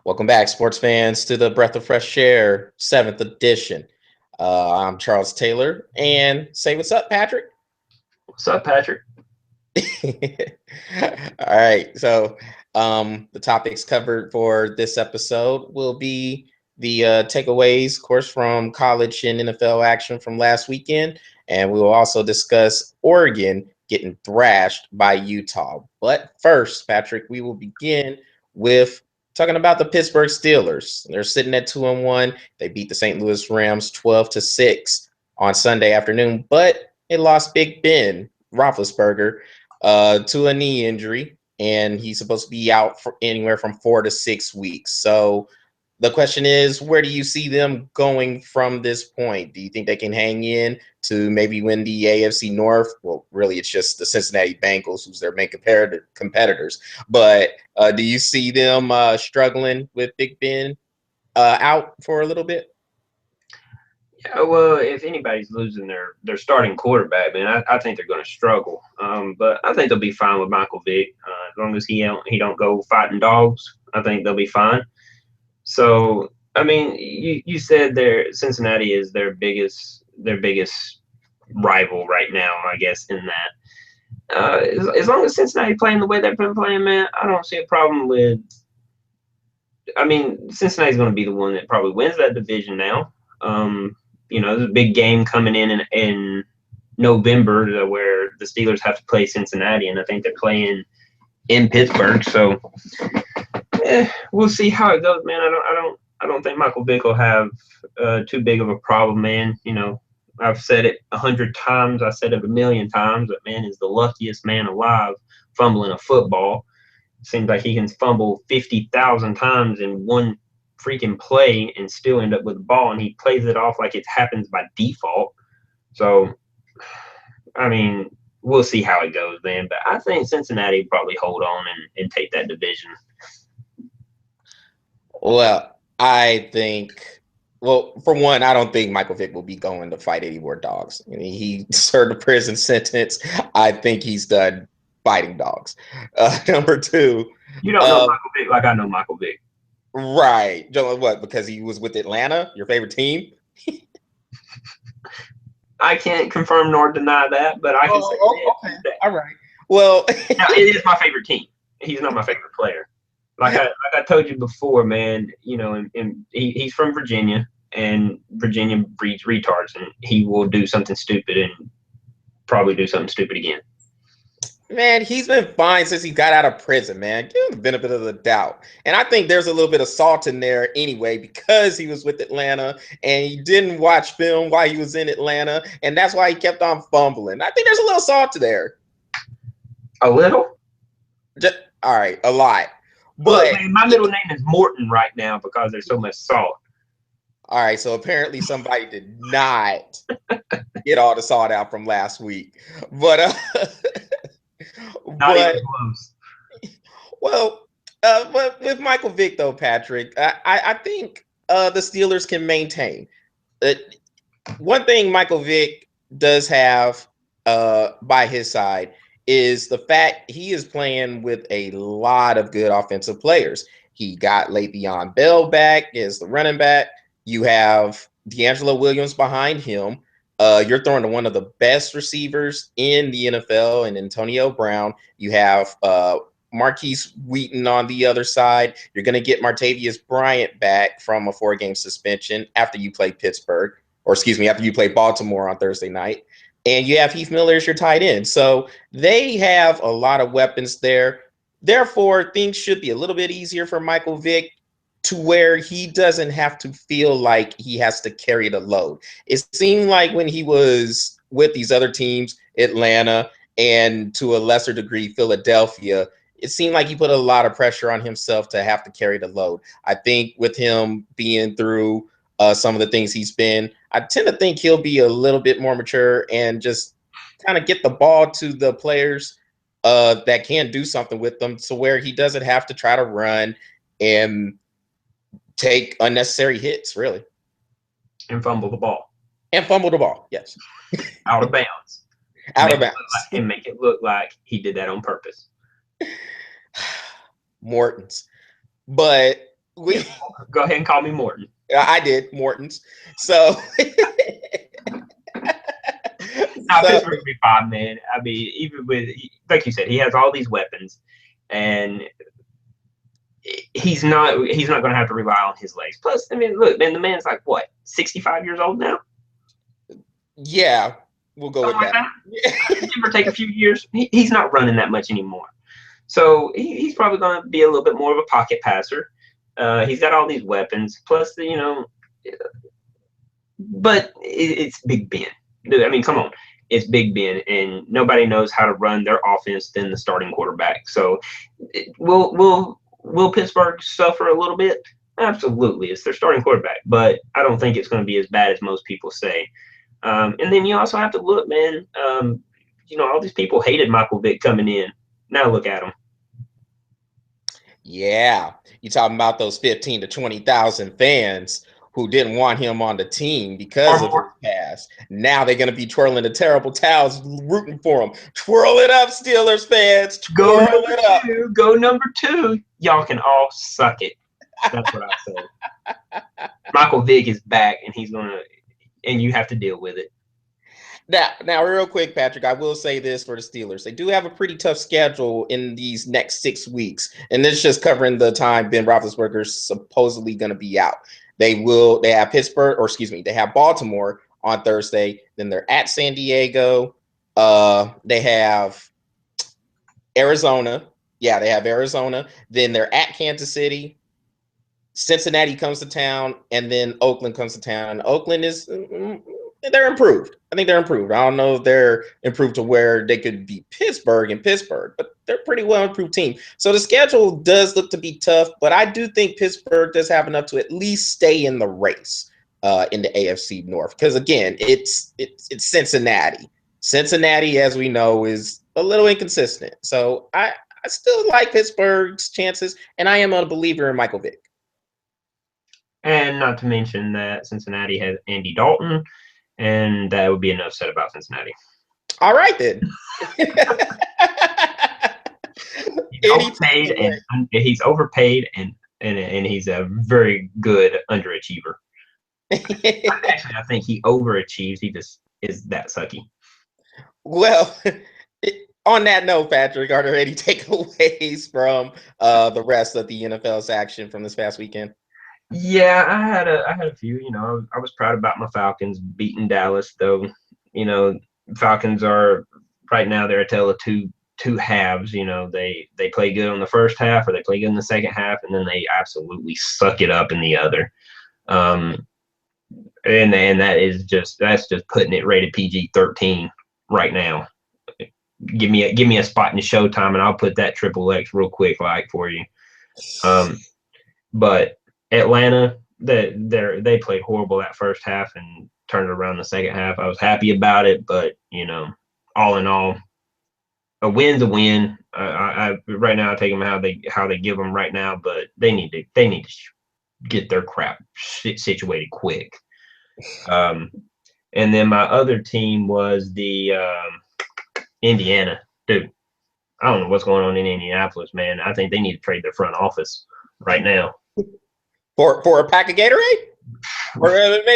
Welcome back, sports fans, to the Breath of Fresh Air 7th edition. I'm Charles Taylor, and say what's up, Patrick. What's up, Patrick? All right, so the topics covered for this episode will be the takeaways, of course, from college and NFL action from last weekend, and we will also discuss Oregon getting thrashed by Utah. But first, Patrick, we will begin with talking about the Pittsburgh Steelers. They're sitting at 2-1. They beat the St. Louis Rams 12-6 on Sunday afternoon, but it lost Big Ben Roethlisberger to a knee injury, and he's supposed to be out for anywhere from 4 to 6 weeks. So the question is, where do you see them going from this point? Do you think they can hang in to maybe win the AFC North? Well, really, it's just the Cincinnati Bengals, who's their main competitors. But do you see them struggling with Big Ben out for a little bit? Yeah, well, if anybody's losing their starting quarterback, man, I think they're going to struggle. But I think they'll be fine with Michael Vick as long as he don't go fighting dogs. I think they'll be fine. So, I mean, you said Cincinnati is their biggest rival right now, I guess, in that. As long as Cincinnati playing the way they've been playing, man, I don't see a problem with. I mean, Cincinnati's going to be the one that probably wins that division now. There's a big game coming in November where the Steelers have to play Cincinnati, and I think they're playing in Pittsburgh. So we'll see how it goes, man. I don't think Michael Vick will have too big of a problem, man. I've said it 100 times. I said it a million times. That man is the luckiest man alive fumbling a football. Seems like he can fumble 50,000 times in one freaking play and still end up with the ball, and he plays it off like it happens by default. So, I mean, we'll see how it goes, man. But I think Cincinnati will probably hold on and take that division. Well, for one, I don't think Michael Vick will be going to fight any more dogs. I mean, he served a prison sentence. I think he's done fighting dogs. Number two, You don't know Michael Vick like I know Michael Vick. right. What? Because he was with Atlanta, your favorite team? I can't confirm nor deny that, but I can say okay. All right. Well, now, it is my favorite team. He's not my favorite player. Like I told you before, man. And he's from Virginia, and Virginia breeds retards, and he will do something stupid and probably do something stupid again. man, he's been fine since he got out of prison, man. Give him the benefit of the doubt. And I think there's a little bit of salt in there anyway because he was with Atlanta and he didn't watch film while he was in Atlanta. And that's why he kept on fumbling. I think there's a little salt there. A little? All right, a lot. But look, man, my middle name is Morton right now because there's so much salt. All right, so apparently somebody did not get all the salt out from last week. But Not even close. Well, but with Michael Vick, though, Patrick, I think the Steelers can maintain. One thing Michael Vick does have by his side is the fact he is playing with a lot of good offensive players. He got Le'Veon Bell back as the running back. You have D'Angelo Williams behind him. You're throwing to one of the best receivers in the NFL and Antonio Brown. You have Marquise Wheaton on the other side. You're going to get Martavius Bryant back from a 4-game suspension after you play Pittsburgh, or excuse me, after you play Baltimore on Thursday night. And you have Heath Miller as your tight end. So they have a lot of weapons there. Therefore, things should be a little bit easier for Michael Vick to where he doesn't have to feel like he has to carry the load. It seemed like when he was with these other teams, Atlanta, and to a lesser degree, Philadelphia, it seemed like he put a lot of pressure on himself to have to carry the load. I think with him being through some of the things he's been, I tend to think he'll be a little bit more mature and just kind of get the ball to the players that can do something with them to where he doesn't have to try to run and take unnecessary hits, really. And fumble the ball. Yes. Out of bounds. Out of bounds. And make it look like he did that on purpose. Morton's. But We Go ahead and call me Morton. I did Morton's. So Now so Pittsburgh will be fine, man. I mean, even with like you said, he has all these weapons, and he's not going to have to rely on his legs. Plus, I mean, look, man, the man's like what 65 years old now, yeah, we'll go with something like that. that. Give or take a few years, he's not running that much anymore. So he's probably going to be a little bit more of a pocket passer. He's got all these weapons, plus but it's Big Ben. I mean, come on, it's Big Ben, and nobody knows how to run their offense than the starting quarterback. So, will Pittsburgh suffer a little bit? Absolutely, it's their starting quarterback, but I don't think it's going to be as bad as most people say. And then you also have to look, man. All these people hated Michael Vick coming in. Now look at him. Yeah, you talking about those 15 to 20,000 fans who didn't want him on the team because Or of his more. past. Now they're going to be twirling the terrible towels, rooting for him. Twirl it up, Steelers fans. Go Twirl number it up. two. Go number two. Y'all can all suck it. That's what I say. Michael Vick is back, and and you have to deal with it. Now, real quick, Patrick, I will say this for the Steelers. They do have a pretty tough schedule in these next 6 weeks, and this is just covering the time Ben Roethlisberger's supposedly going to be out. They have Pittsburgh, or excuse me, they have Baltimore on Thursday. Then they're at San Diego. They have Arizona. Yeah, they have Arizona. Then they're at Kansas City. Cincinnati comes to town, and then Oakland comes to town. Oakland is they're improved. I think they're improved. I don't know if they're improved to where they could beat Pittsburgh in Pittsburgh, but they're a pretty well improved team. So the schedule does look to be tough, but I do think Pittsburgh does have enough to at least stay in the race in the AFC North. Because again, it's Cincinnati. Cincinnati, as we know, is a little inconsistent. So I still like Pittsburgh's chances, and I am a believer in Michael Vick. And not to mention that Cincinnati has Andy Dalton, and that would be enough said about Cincinnati. All right then. He's overpaid, and he's a very good underachiever. Actually, I think he overachieves. He just is that sucky. Well, on that note, Patrick, are there any takeaways from the rest of the NFL's action from this past weekend? Yeah, I had a few. I was proud about my Falcons beating Dallas, though. Falcons are right now they're a tale of two halves. They play good on the first half, or they play good in the second half, and then they absolutely suck it up in the other. Um, and that's just putting it rated PG-13 right now. Give me a spot in the Showtime, and I'll put that triple X real quick like for you. But Atlanta, they played horrible that first half and turned it around the second half. I was happy about it, but all in all, a win's a win. I right now I take them how they give them right now, but they need to get their crap situated quick. And then my other team was the Indiana. Dude, I don't know what's going on in Indianapolis, man. I think they need to trade their front office right now. For a pack of Gatorade? Or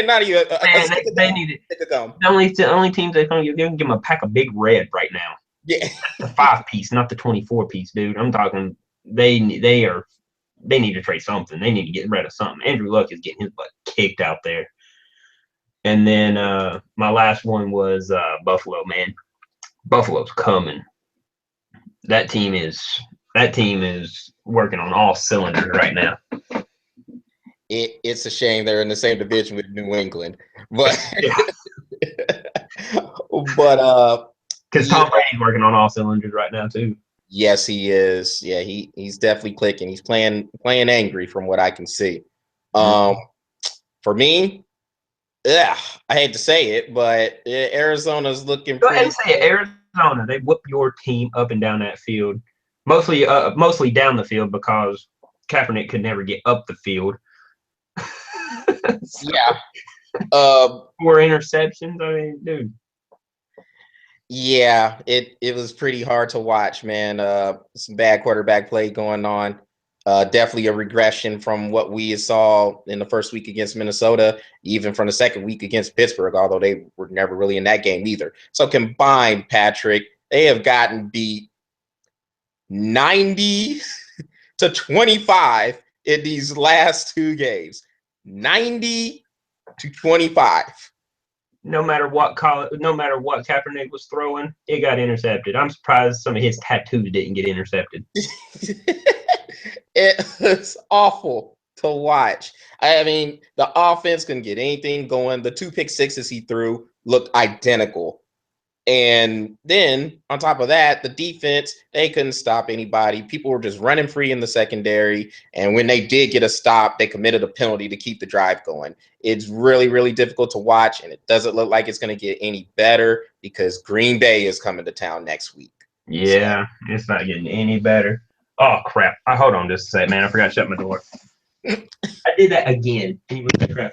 not even Man, they need it. The only teams they can give them a pack of Big Red right now. Yeah. The 5-piece, not the 24-piece, dude. I'm talking they need to trade something. They need to get rid of something. Andrew Luck is getting his butt kicked out there. And then my last one was Buffalo, man. Buffalo's coming. That team is working on all cylinders right now. It's a shame they're in the same division with New England, but because Tom Brady's working on all cylinders right now too. Yes, he is. Yeah, he's definitely clicking. He's playing angry from what I can see. For me, I hate to say it, but Arizona's looking. Go ahead and say it. Arizona, they whoop your team up and down that field, mostly down the field because Kaepernick could never get up the field. Yeah. 4 interceptions. I mean, dude. Yeah, it was pretty hard to watch, man. Some bad quarterback play going on. Definitely a regression from what we saw in the first week against Minnesota, even from the second week against Pittsburgh, although they were never really in that game either. So combined, Patrick, they have gotten beat 90 to 25 in these last two games. 90 to 25. No matter what Kaepernick was throwing, it got intercepted. I'm surprised some of his tattoos didn't get intercepted. It was awful to watch. I mean, the offense couldn't get anything going. The two pick sixes he threw looked identical. And then on top of that, the defense, they couldn't stop anybody. People were just running free in the secondary. And when they did get a stop, they committed a penalty to keep the drive going. It's really, really difficult to watch. And it doesn't look like it's going to get any better because Green Bay is coming to town next week. Yeah, so it's not getting any better. Oh, crap. Hold on just a second, man. I forgot to shut my door. I did that again. Crap.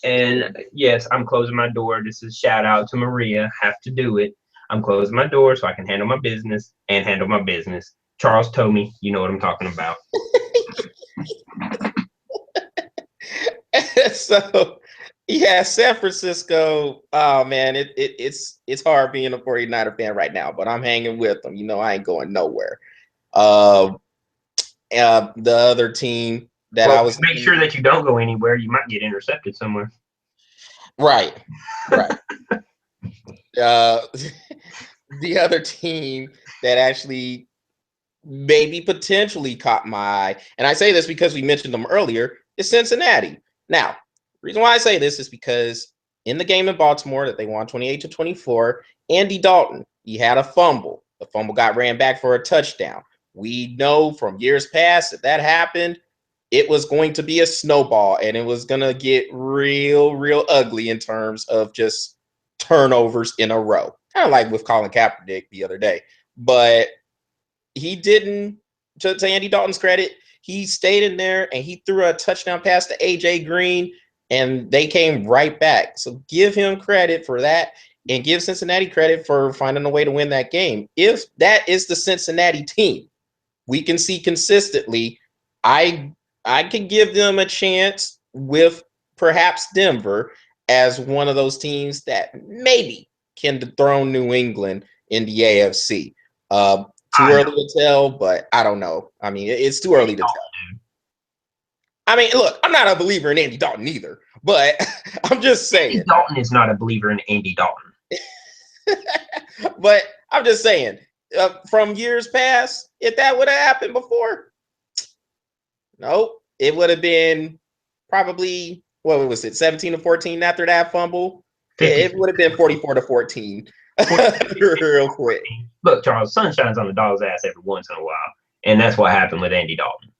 And yes, I'm closing my door. This is shout out to Maria. Have to do it. I'm closing my door so I can handle my business and handle my business. Charles told me, you know what I'm talking about. So yeah, San Francisco. Oh man, it's hard being a 49er fan right now, but I'm hanging with them. You know, I ain't going nowhere. The other team that I was make sure that you don't go anywhere. You might get intercepted somewhere. Right. The other team that actually maybe potentially caught my eye, and I say this because we mentioned them earlier, is Cincinnati. Now, the reason why I say this is because in the game in Baltimore that they won 28-24, Andy Dalton, he had a fumble. The fumble got ran back for a touchdown. We know from years past that happened, it was going to be a snowball and it was going to get real, real ugly in terms of just turnovers in a row. Kind of like with Colin Kaepernick the other day. But he didn't, to Andy Dalton's credit, he stayed in there and he threw a touchdown pass to AJ Green and they came right back. So give him credit for that and give Cincinnati credit for finding a way to win that game. If that is the Cincinnati team we can see consistently, I can give them a chance with perhaps Denver as one of those teams that maybe can dethrone New England in the AFC. Too early to tell, but I don't know. I mean, it's too early to tell. I mean, look, I'm not a believer in Andy Dalton either, but I'm just saying. Andy Dalton is not a believer in Andy Dalton. But I'm just saying, from years past, if that would have happened before, nope, it would have been probably, what was it, 17-14 after that fumble? It would have been 44-14 real quick. Look, Charles, sun shines on the dog's ass every once in a while, and that's what happened with Andy Dalton.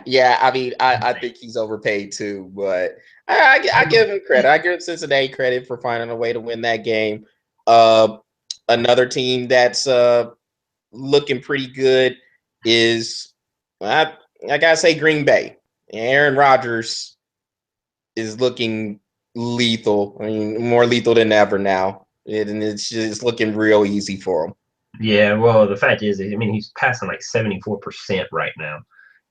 Yeah, I mean, I think he's overpaid too, but I give him credit. I give Cincinnati credit for finding a way to win that game. Another team that's looking pretty good is, I gotta say, Green Bay. Aaron Rodgers is looking lethal. I mean, more lethal than ever now, and it's just looking real easy for him. Yeah, well, the fact is, I mean, he's passing like 74% right now.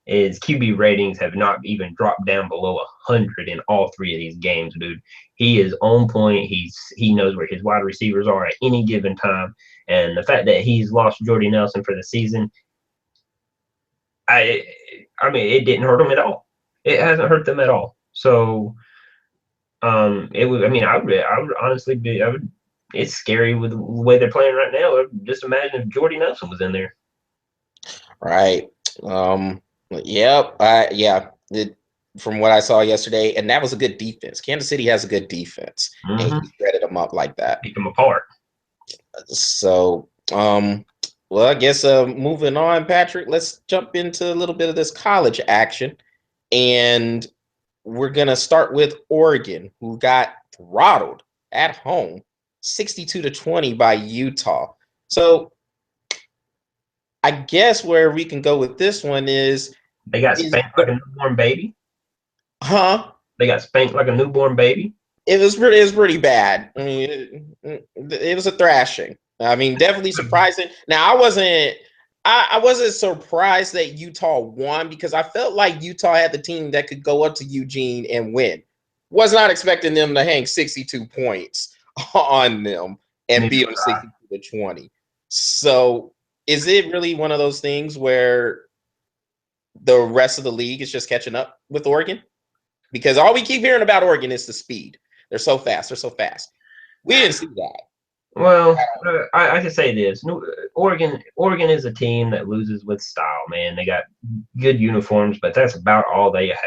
His QB ratings have not even dropped down below 100 in all three of these games, dude. He is on point. He knows where his wide receivers are at any given time, and the fact that he's lost Jordy Nelson for the season, I mean, it didn't hurt him at all. It hasn't hurt them at all. So, it was. I mean, I would honestly be. It's scary with the way they're playing right now. Just imagine if Jordy Nelson was in there. Right. Yep. Yeah. From what I saw yesterday, and that was a good defense. Kansas City has a good defense, and he shredded them up like that. Pick them apart. So, well, I guess moving on, Patrick. Let's jump into a little bit of this college action, and we're gonna start with Oregon, who got throttled at home, 62-20 by Utah. So, I guess where we can go with this one is they got spanked like a newborn baby. Huh? They got spanked like a newborn baby. It was pretty bad. I mean, it was a thrashing. I mean, definitely surprising. Now, I wasn't I wasn't surprised that Utah won because I felt like Utah had the team that could go up to Eugene and win. Was not expecting them to hang 62 points on them and Neither beat them was I. 62 to 20. So is it really one of those things where the rest of the league is just catching up with Oregon? Because all we keep hearing about Oregon is the speed. They're so fast. They're so fast. We didn't see that. Well, I can say this: Oregon is a team that loses with style. Man, they got good uniforms, but that's about all they have.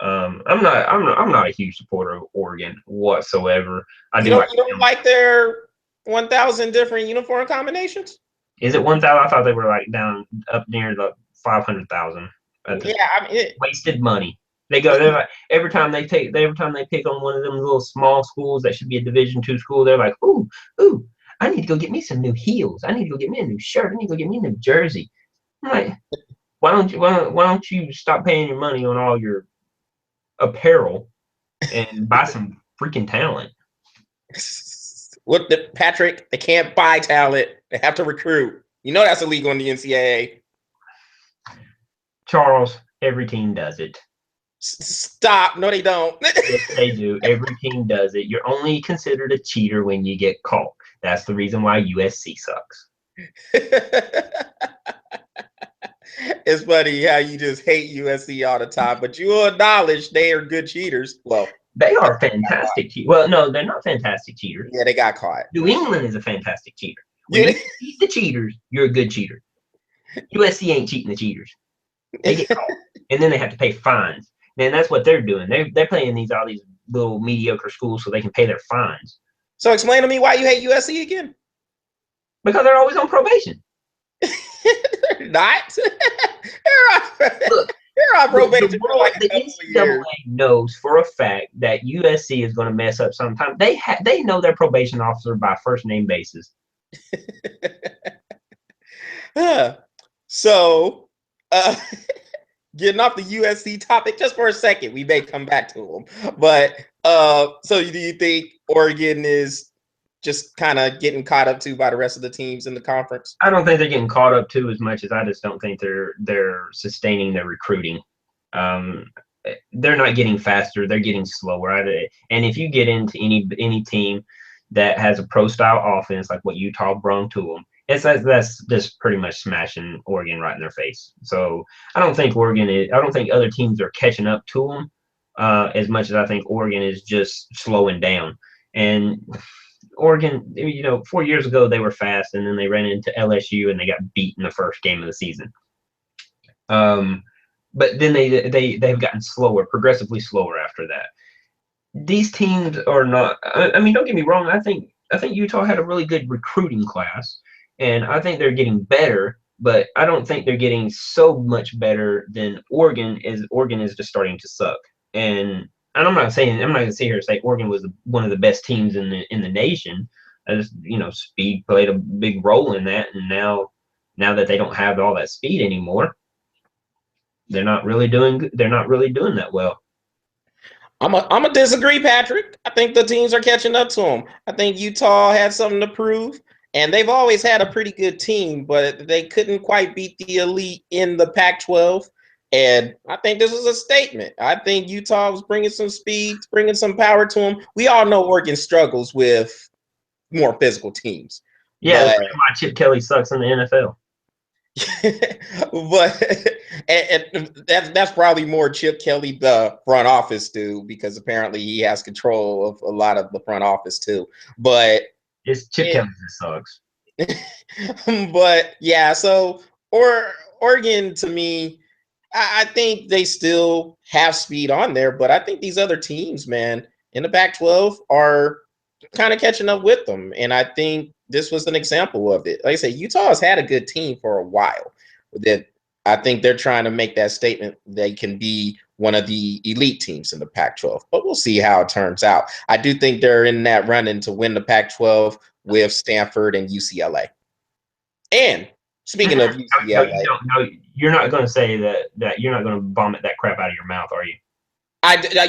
I'm not a huge supporter of Oregon whatsoever. I You do like don't you don't them. like their 1,000 different uniform combinations? Is it 1,000? I thought they were like down up near the 500,000 at this Yeah, point. I mean, Wasted money. They're like every time they pick on one of them little small schools that should be a Division II school, they're like, ooh, I need to go get me some new heels. I need to go get me a new shirt. I need to go get me a new jersey. I'm like, why don't you stop paying your money on all your apparel and buy some freaking talent? what the Patrick? They can't buy talent. They have to recruit. You know that's illegal in the NCAA. Charles, every team does it. Stop. No, they don't. Yes, they do. Every team does it. You're only considered a cheater when you get caught. That's the reason why USC sucks. It's funny how you just hate USC all the time, but you will acknowledge they are good cheaters. Well, They are fantastic cheaters. Well, no, they're not fantastic cheaters. yeah, they got caught. New England is a fantastic cheater. When Yeah. you cheat the cheaters, you're a good cheater. USC ain't cheating the cheaters. They get caught, and then they have to pay fines. And that's what they're doing. They're playing all these little mediocre schools so they can pay their fines So explain to me why you hate USC again. because they're always on probation. They're not. Look, they're on probation for like a the couple of NCAA years. knows for a fact that USC is going to mess up sometime. They know their probation officer by first name basis. So, getting off the USC topic just for a second, we may come back to them. But so do you think Oregon is just kind of getting caught up to by the rest of the teams in the conference? I don't think they're getting caught up to as much as I just don't think they're sustaining their recruiting. Um, they're not getting faster; they're getting slower. And if you get into any team that has a pro style offense like what Utah brought to them, that's just pretty much smashing Oregon right in their face. So I don't think I don't think other teams are catching up to them as much as I think Oregon is just slowing down. And Oregon, 4 years ago they were fast, and then they ran into LSU and they got beat in the first game of the season. But then they've gotten slower, progressively slower after that. These teams are not. I mean, don't get me wrong. I think Utah had a really good recruiting class, and I think they're getting better. But I don't think they're getting so much better than Oregon is. Oregon is just starting to suck, and I'm not going to sit here and say Oregon was one of the best teams in the nation. Speed played a big role in that, and now that they don't have all that speed anymore, they're not really doing. They're not really doing that well. I'm a disagree, Patrick. I think the teams are catching up to them. I think Utah had something to prove, and they've always had a pretty good team, but they couldn't quite beat the elite in the Pac-12. And I think this was a statement. I think Utah was bringing some speed, bringing some power to them. We all know Oregon struggles with more physical teams, Yeah, that's but why Chip Kelly sucks in the NFL. but and that's probably more Chip Kelly, the front office, do, because apparently he has control of a lot of the front office too. But It's Chip Kelly that sucks. but yeah, so Oregon to me, I think they still have speed on there, but I think these other teams, man, in the Pac-12 are kind of catching up with them. And I think this was an example of it. Like I said, Utah has had a good team for a while. That I think they're trying to make that statement they can be one of the elite teams in the Pac-12. But we'll see how it turns out. I do think they're in that running to win the Pac-12 with Stanford and UCLA. And speaking of No, you UCLA, don't. No, you're not going to say that you're not going to vomit that crap out of your mouth, are you?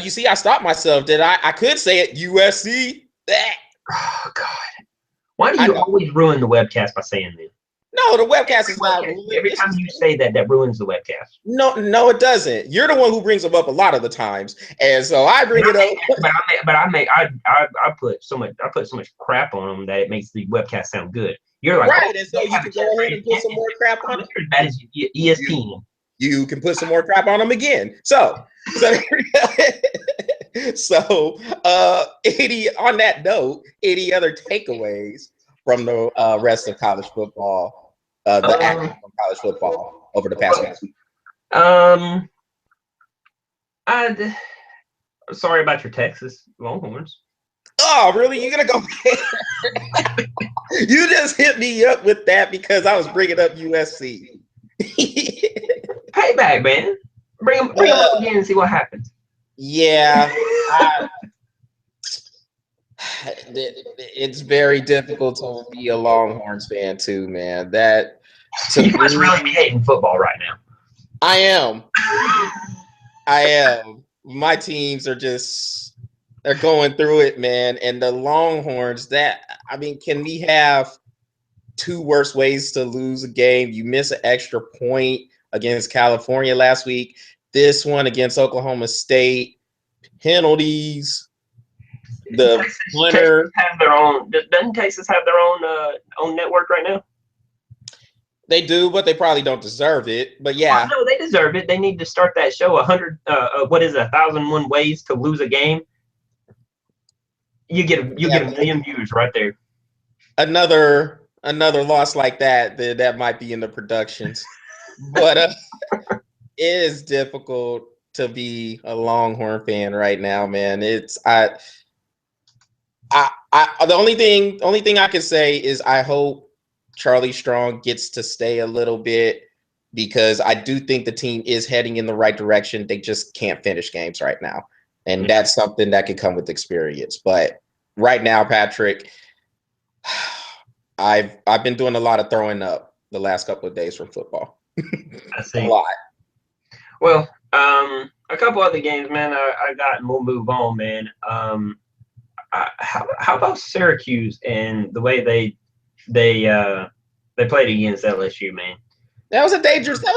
you see, I stopped myself. Did I? I could say it. USC. Oh God! Why do I you know. always ruin the webcast by saying this? No, the webcast is not Webcast, ruined. every time you say that, that ruins the webcast. No, it doesn't. You're the one who brings them up a lot of the times, and so I bring it up. I put so much crap on them that it makes the webcast sound good. You're like, Right, and so you can go ahead and put some more crap on it. That is ESPN. You can put some more crap on them again. So on that note, any other takeaways from the rest of college football, the action from college football over the past week? Sorry about your Texas Longhorns. Oh, really? You're gonna go? You just hit me up with that because I was bringing up USC. Payback, man. Bring them up again and see what happens. Yeah. It's very difficult to be a Longhorns fan too, man. You must really be hating football right now. I am. My teams are they're going through it, man. And the Longhorns, can we have two worse ways to lose a game? You miss an extra point against California last week. This one against Oklahoma State. Penalties. The winner have their own. Doesn't Texas have their own network right now? They do, but they probably don't deserve it. But yeah, no, they deserve it. They need to start that show. 1,001 ways to lose a game. You get a million views right there. Another loss like that might be in the productions, but it is difficult to be a Longhorn fan right now, man. The only thing I can say is I hope Charlie Strong gets to stay a little bit because I do think the team is heading in the right direction. They just can't finish games right now, and that's something that could come with experience. But right now, Patrick, I've been doing a lot of throwing up the last couple of days from football. I see. A lot. Well, a couple other games, man. I got, and we'll move on, man. How about Syracuse and the way they played against LSU, man? That was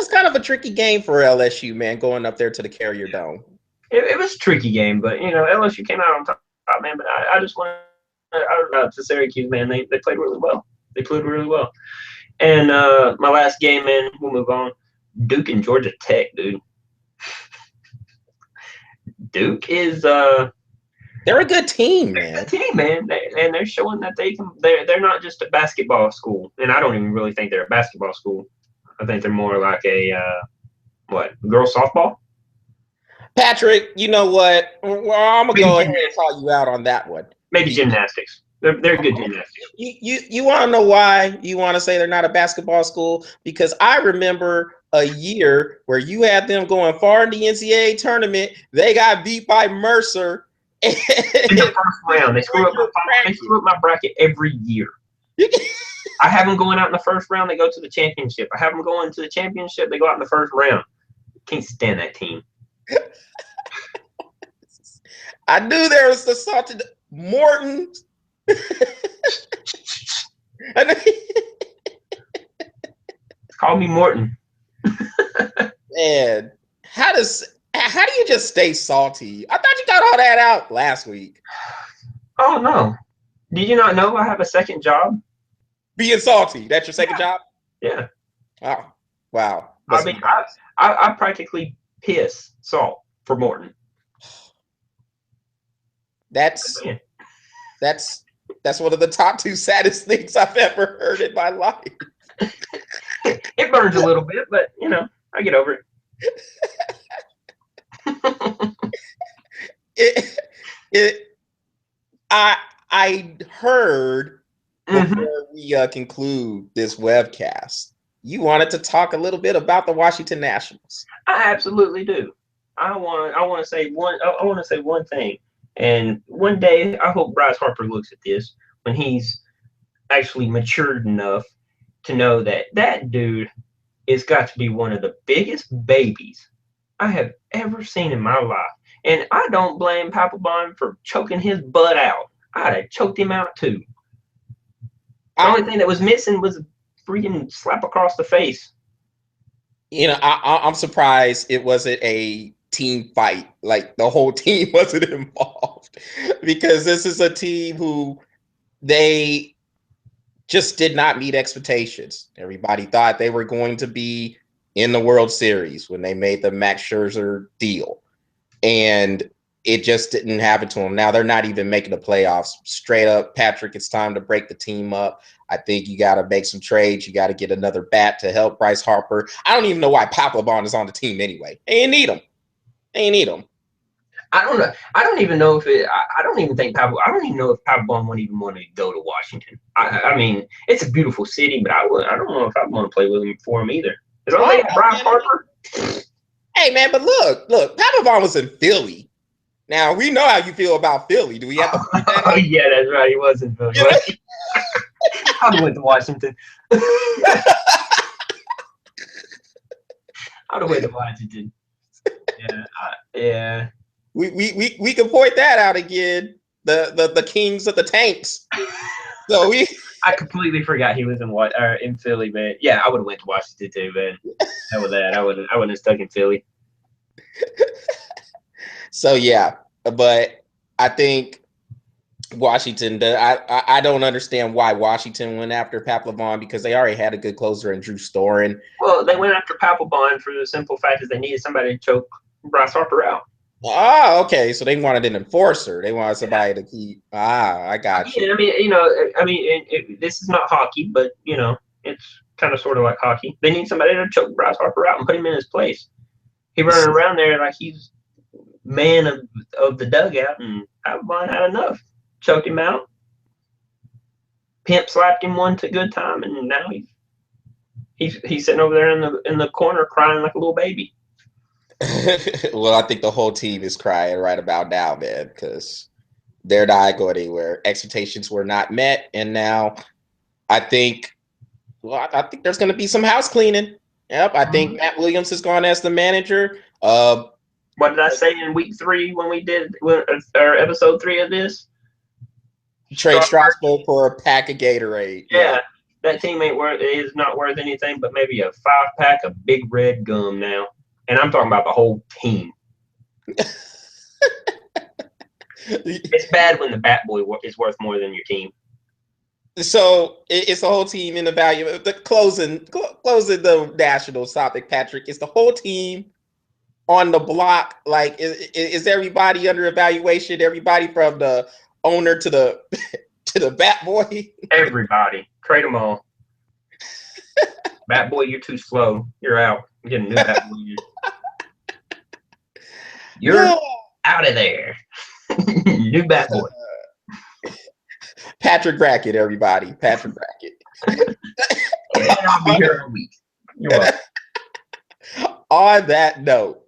kind of a tricky game for LSU, man, going up there to the Carrier Dome. It was a tricky game, but LSU came out on top, man. But I just want to Syracuse, man. They played really well. They played really well. And my last game, man, we'll move on. Duke and Georgia Tech, dude. Duke is they're a good team, man. They're a good team, man. They're showing that they can. They're not just a basketball school, and I don't even really think they're a basketball school. I think they're more like a girls softball. Patrick, you know what? Well, I'm gonna go ahead and call you out on that one. Maybe gymnastics. They're good gymnastics. You want to know why you want to say they're not a basketball school? Because I remember a year where you had them going far in the NCAA tournament. They got beat by Mercer in the first round. They screw up my bracket every year. I have them going out in the first round. They go to the championship. I have them going to the championship. They go out in the first round. Can't stand that team. I knew there was the salted Morton. Call me Morton. Man, how do you just stay salty? I thought you got all that out last week. Oh no. Did you not know I have a second job? Being salty. That's your second job? Yeah. Oh, wow. I mean, I practically piss salt for Morton. That's one of the top two saddest things I've ever heard in my life. It burns a little bit, but I get over it. I heard before we conclude this webcast, you wanted to talk a little bit about the Washington Nationals. I absolutely do. I want to say one thing. And one day, I hope Bryce Harper looks at this when he's actually matured enough to know that dude has got to be one of the biggest babies I have ever seen in my life. And I don't blame Papelbon for choking his butt out. I'd have choked him out too. The only thing that was missing was freaking slap across the face. You know, I'm surprised it wasn't a team fight. Like the whole team wasn't involved because this is a team who they just did not meet expectations. Everybody thought they were going to be in the World Series when they made the Max Scherzer deal. And it just didn't happen to them. Now they're not even making the playoffs. Straight up, Patrick, it's time to break the team up. I think you got to make some trades. You got to get another bat to help Bryce Harper. I don't even know why Papelbon is on the team anyway. They ain't need him. They ain't need him. I don't know. I don't even know if it. I don't even think Pablo. I don't even know if Papelbon won't even want to go to Washington. I mean, it's a beautiful city, but I don't know if I want to play with him for him either. As long as they got Bryce Harper. Hey man, but look, Papelbon was in Philly. Now we know how you feel about Philly. Do we have to? Oh yeah, that's right. He was in Philly. Yeah. I went to Washington. I would have went to Washington. Yeah, yeah. We can point that out again. The kings of the tanks. So I completely forgot he was in Philly, man. Yeah, I would have went to Washington too, man. Hell with that. I wouldn't have stuck in Philly. So yeah, but I think Washington. I don't understand why Washington went after Papelbon because they already had a good closer in Drew Storen. Well, they went after Papelbon for the simple fact that they needed somebody to choke Bryce Harper out. Oh, okay. So they wanted an enforcer. They wanted somebody to keep. I got you. I mean, this is not hockey, but it's kind of sort of like hockey. They need somebody to choke Bryce Harper out and put him in his place. He running around there like he's man of the dugout, and Papelbon had enough. Choked him out. Pimp slapped him one good time, and now he's sitting over there in the corner crying like a little baby. Well, I think the whole team is crying right about now, man, because they're not going anywhere. Expectations were not met, and now I think there's going to be some house cleaning. Yep, I think Matt Williams has gone as the manager. What did I say in week 3 when we did episode 3 of this? Trade Strasburg for a pack of Gatorade. Yeah, that team is not worth anything but maybe a 5-pack of Big Red gum now. And I'm talking about the whole team. It's bad when the bat boy is worth more than your team. So it's the whole team in the value. The closing the national topic, Patrick. It's the whole team on the block. Like, is everybody under evaluation? Everybody from the owner to the bat boy. Everybody, trade them all. Bat boy, you're too slow. You're out. I'm getting a new bat boy. You're out of there. New bat boy. Patrick Brackett, everybody. Patrick Brackett. And I'll be here all week. You're welcome. On that note,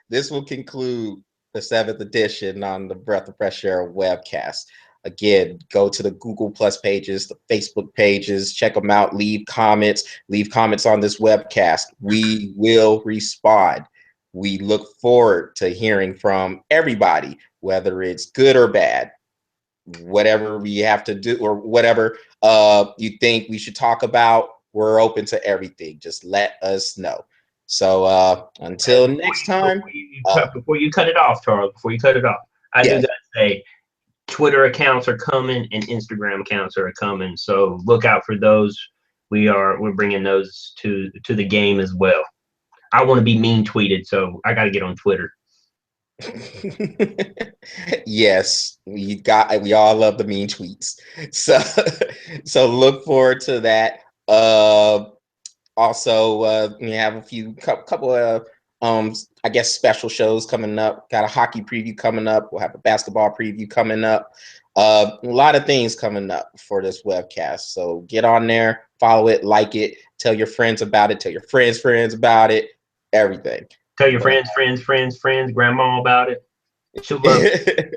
this will conclude the 7th edition on the Breath of Fresh Air webcast. Again, go to the Google Plus pages, the Facebook pages, check them out, leave comments on this webcast. We will respond. We look forward to hearing from everybody, whether it's good or bad, whatever we have to do or whatever you think we should talk about. We're open to everything. Just let us know. So until next time. Before you cut it off, Charles, I do got to say, Twitter accounts are coming and Instagram accounts are coming. So look out for those. We're bringing those to the game as well. I want to be mean tweeted, so I got to get on Twitter. Yes, we all love the mean tweets. So look forward to that. Also, we have a couple of I guess special shows coming up. Got a hockey preview coming up. We'll have a basketball preview coming up. A lot of things coming up for this webcast. So get on there, follow it, like it, tell your friends about it, tell your friends about it, everything. Tell your friends, grandma about it. She'll love it.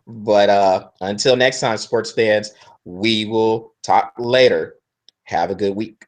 But until next time, sports fans, we will talk later. Have a good week.